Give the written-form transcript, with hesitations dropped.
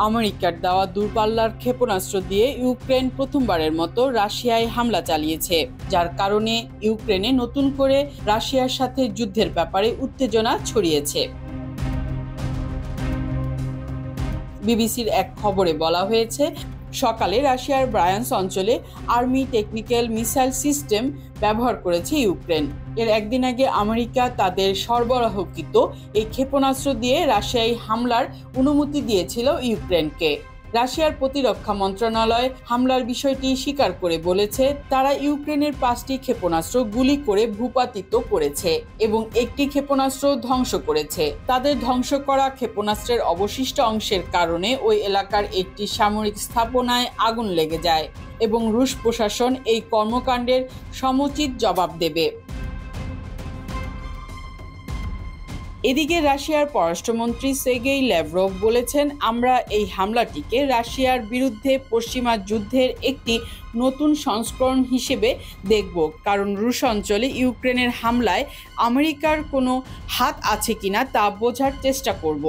আমেরিকার দেওয়া দূরপাল্লার ক্ষেপণাস্ত্র দিয়ে ইউক্রেন প্রথমবারের মতো রাশিয়ায় হামলা চালিয়েছে, যার কারণে ইউক্রেনে নতুন করে রাশিয়ার সাথে যুদ্ধের ব্যাপারে উত্তেজনা ছড়িয়েছে। বিবিসির এক খবরে বলা হয়েছে, সকালে রাশিয়ার ব্রায়ান্স অঞ্চলে আর্মি টেকনিক্যাল মিসাইল সিস্টেম ব্যবহার করেছে ইউক্রেন। এর একদিন আগে আমেরিকা তাদের সরবরাহকৃত এই ক্ষেপণাস্ত্র দিয়ে রাশিয়ায় হামলার অনুমতি দিয়েছিল ইউক্রেনকে। রাশিয়ার প্রতিরক্ষা মন্ত্রণালয় হামলার বিষয়টি স্বীকার করে বলেছে, তারা ইউক্রেনের 5টি ক্ষেপণাস্ত্র গুলি করে ভূপাতিত করেছে এবং একটি ক্ষেপণাস্ত্র ধ্বংস করেছে। তাদের ধ্বংস করা ক্ষেপণাস্ত্রের অবশিষ্ট অংশের কারণে ওই এলাকার একটি সামরিক স্থাপনায় আগুন লেগে যায় এবং রুশ প্রশাসন এই কর্মকাণ্ডের সমুচিত জবাব দেবে। এদিকে রাশিয়ার পররাষ্ট্রমন্ত্রী সের্গেই ল্যাভরভ বলেছেন, আমরা এই হামলাটিকে রাশিয়ার বিরুদ্ধে পশ্চিমা যুদ্ধের একটি নতুন সংস্করণ হিসেবে দেখব, কারণ রুশ অঞ্চলে ইউক্রেনের হামলায় আমেরিকার কোনো হাত আছে কিনা তা বোঝার চেষ্টা করব।